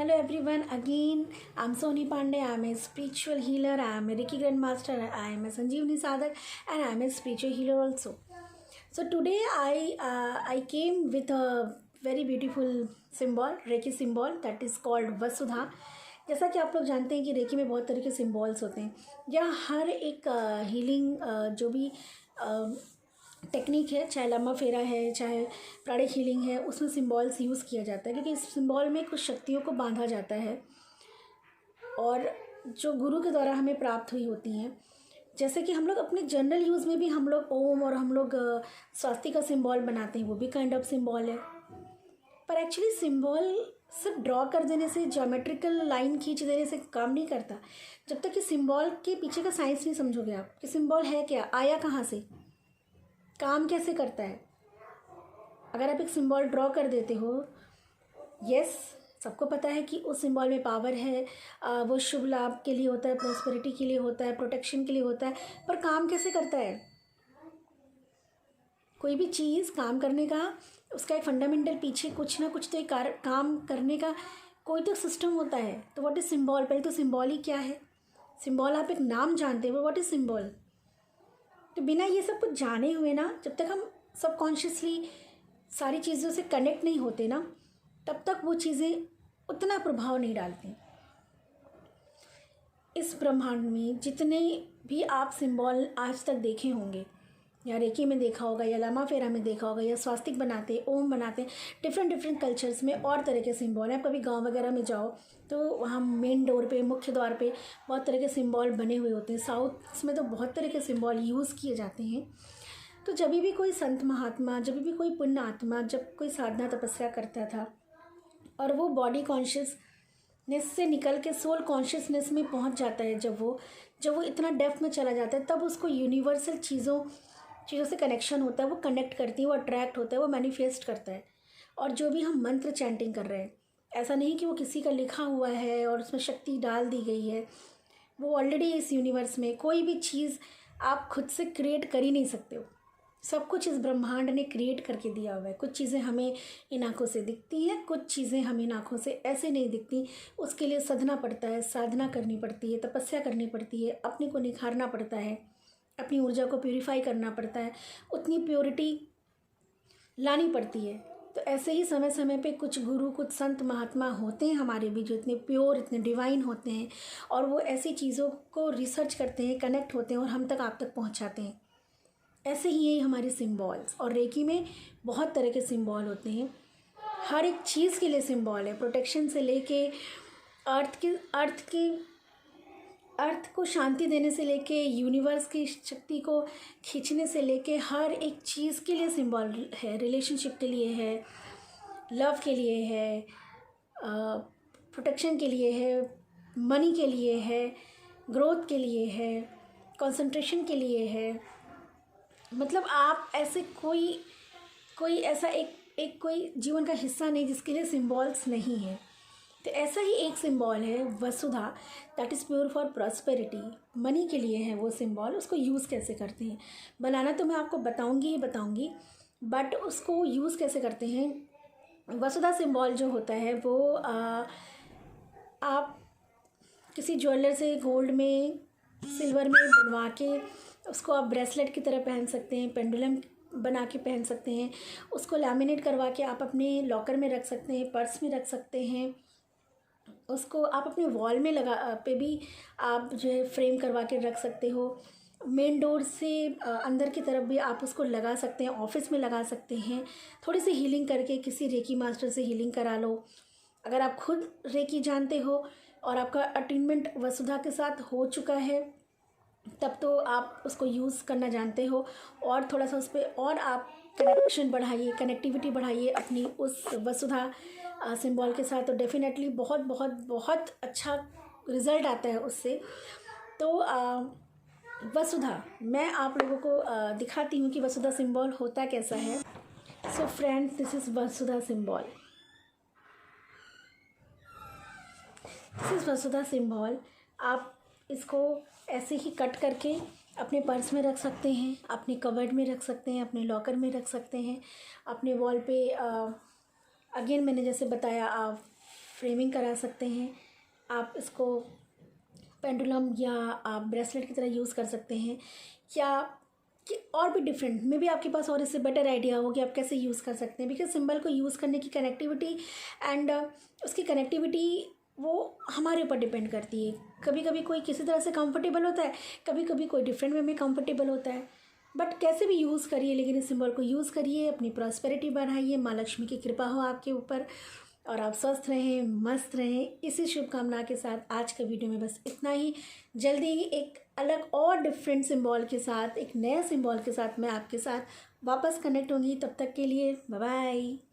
Hello everyone, again I'm Soni Pandey. I am a spiritual healer, I am a Reiki Grandmaster, I am a Sanjeevani Sadhak, and I am a spiritual healer also. So today I came with a very beautiful symbol, Reiki symbol, that is called Vasudha. जैसा कि आप लोग जानते हैं कि recce में बहुत तरह के सिम्बॉल्स होते हैं, या हर एक हीलिंग जो भी टेक्निक है, चाहे लम्बा फेरा है, चाहे प्राणिक हीलिंग है, उसमें सिम्बॉल्स यूज़ किया जाता है, क्योंकि इस सिम्बॉल में कुछ शक्तियों को बांधा जाता है और जो गुरु के द्वारा हमें प्राप्त हुई होती हैं। जैसे कि हम लोग अपने जनरल यूज़ में भी हम लोग ओम और हम लोग स्वास्तिक का सिम्बॉल बनाते हैं, वो भी काइंड ऑफ सिम्बॉल है। पर एक्चुअली सिम्बॉल सिर्फ ड्रॉ कर देने से, ज्योमेट्रिकल लाइन खींच देने से काम नहीं करता, जब तक कि सिम्बॉल के पीछे का साइंस नहीं समझोगे आप कि सिम्बॉल है क्या, आया कहाँ से, काम कैसे करता है। अगर आप एक सिंबल ड्रॉ कर देते हो, यस सबको पता है कि उस सिंबल में पावर है, वो शुभ लाभ के लिए होता है, प्रॉस्पेरिटी के लिए होता है, प्रोटेक्शन के लिए होता है, पर काम कैसे करता है। कोई भी चीज़ काम करने का उसका एक फंडामेंटल पीछे कुछ ना कुछ तो एक काम करने का कोई तो सिस्टम होता है। तो व्हाट इज़ सिंबल, पहले तो सिंबल ही क्या है। सिंबल आप एक नाम जानते हो, व्हाट इज़ सिंबल। तो बिना ये सब कुछ जाने हुए ना, जब तक हम सबकॉन्शियसली सारी चीज़ों से कनेक्ट नहीं होते ना, तब तक वो चीज़ें उतना प्रभाव नहीं डालती। इस ब्रह्मांड में जितने भी आप सिंबल आज तक देखे होंगे, या रेकी में देखा होगा, या लामा फेरा में देखा होगा, या स्वास्तिक बनाते, ओम बनाते, डिफरेंट कल्चर्स में और तरह के सिंबल हैं। कभी गांव वगैरह में जाओ तो वहाँ मेन डोर पे, मुख्य द्वार पे बहुत तरह के सिंबल बने हुए होते हैं। साउथ में तो बहुत तरह के सिंबल यूज़ किए जाते हैं। तो जब भी कोई संत महात्मा, जब भी कोई पुण्य आत्मा, जब कोई साधना तपस्या करता था और वो बॉडी कॉन्शियसनेस से निकल के सोल कॉन्शियसनेस में पहुंच जाता है, जब वो इतना डेप्थ में चला जाता है, तब उसको यूनिवर्सल चीज़ों से कनेक्शन होता है, वो कनेक्ट करती है, वो अट्रैक्ट होता है, वो मैनिफेस्ट करता है। और जो भी हम मंत्र चैंटिंग कर रहे हैं, ऐसा नहीं कि वो किसी का लिखा हुआ है और उसमें शक्ति डाल दी गई है। वो ऑलरेडी इस यूनिवर्स में कोई भी चीज़ आप खुद से क्रिएट कर ही नहीं सकते हो। सब कुछ इस ब्रह्मांड ने क्रिएट करके दिया हुआ है। कुछ चीज़ें हमें इन आँखों से दिखती हैं, कुछ चीज़ें हमें इन आँखों से ऐसे नहीं दिखती। उसके लिए साधना पड़ता है, साधना करनी पड़ती है, तपस्या करनी पड़ती है, अपने को निखारना पड़ता है, अपनी ऊर्जा को प्यूरिफाई करना पड़ता है, उतनी प्योरिटी लानी पड़ती है। तो ऐसे ही समय समय पे कुछ गुरु, कुछ संत महात्मा होते हैं हमारे भी, जो इतने प्योर, इतने डिवाइन होते हैं, और वो ऐसी चीज़ों को रिसर्च करते हैं, कनेक्ट होते हैं और हम तक, आप तक पहुंचाते हैं। ऐसे ही ये हमारे सिम्बॉल्स। और रेकी में बहुत तरह के सिम्बॉल होते हैं, हर एक चीज़ के लिए सिम्बॉल है। प्रोटेक्शन से लेके अर्थ को शांति देने से लेके, यूनिवर्स की शक्ति को खींचने से लेके, हर एक चीज़ के लिए सिंबल है। रिलेशनशिप के लिए है, लव के लिए है, प्रोटेक्शन के लिए है, मनी के लिए है, ग्रोथ के लिए है, कंसंट्रेशन के लिए है। मतलब आप ऐसे कोई ऐसा एक कोई जीवन का हिस्सा नहीं जिसके लिए सिंबल्स नहीं है। तो ऐसा ही एक सिंबल है वसुधा, that is pure for prosperity. Money के लिए है वो सिंबल। उसको यूज़ कैसे करते हैं, बनाना तो मैं आपको बताऊंगी, बट उसको यूज़ कैसे करते हैं। वसुधा सिंबल जो होता है वो आप किसी ज्वेलर से गोल्ड में, सिल्वर में बनवा के उसको आप ब्रेसलेट की तरह पहन सकते हैं, पेंडुलम बना के पहन सकते हैं। उसको लैमिनेट करवा के आप अपने लॉकर में रख सकते हैं, पर्स में रख सकते हैं। उसको आप अपने वॉल में पे भी आप जो है फ्रेम करवा के रख सकते हो। मेन डोर से अंदर की तरफ भी आप उसको लगा सकते हैं, ऑफिस में लगा सकते हैं। थोड़ी सी हीलिंग करके किसी रेकी मास्टर से हीलिंग करा लो। अगर आप खुद रेकी जानते हो और आपका अटेनमेंट वसुधा के साथ हो चुका है, तब तो आप उसको यूज़ करना जानते हो। और थोड़ा सा उस पर और आप कनेक्शन बढ़ाइए, कनेक्टिविटी बढ़ाइए अपनी उस वसुधा सिंबल के साथ, तो डेफिनेटली बहुत बहुत बहुत अच्छा रिज़ल्ट आता है उससे। तो वसुधा मैं आप लोगों को दिखाती हूँ कि वसुधा सिंबल होता कैसा है। So friends, this is Vasudha symbol. This is Vasudha symbol. आप इसको ऐसे ही कट करके अपने पर्स में रख सकते हैं, अपने कवर्ड में रख सकते हैं, अपने लॉकर में रख सकते हैं, अपने वॉल पे अगेन मैंने जैसे बताया, आप फ्रेमिंग करा सकते हैं। आप इसको पेंडुलम या आप ब्रेसलेट की तरह यूज़ कर सकते हैं, या कि और भी डिफरेंट में भी आपके पास और इससे बेटर आइडिया हो कि आप कैसे यूज़ कर सकते हैं। बिकॉज सिंबल को यूज़ करने की कनेक्टिविटी एंड उसकी कनेक्टिविटी वो हमारे ऊपर डिपेंड करती है। कभी कभी कोई किसी तरह से कंफर्टेबल होता है, कभी कभी कोई डिफरेंट वे में कंफर्टेबल होता है। बट कैसे भी यूज़ करिए, लेकिन इस सिंबल को यूज़ करिए, अपनी प्रॉस्पेरिटी बढ़ाइए, माँ लक्ष्मी की कृपा हो आपके ऊपर और आप स्वस्थ रहें, मस्त रहें। इसी शुभकामना के साथ आज का वीडियो में बस इतना ही। जल्दी ही एक अलग और डिफरेंट सिंबल के साथ, एक नया सिंबल के साथ मैं आपके साथ वापस कनेक्ट होंगी। तब तक के लिए बाय बाय।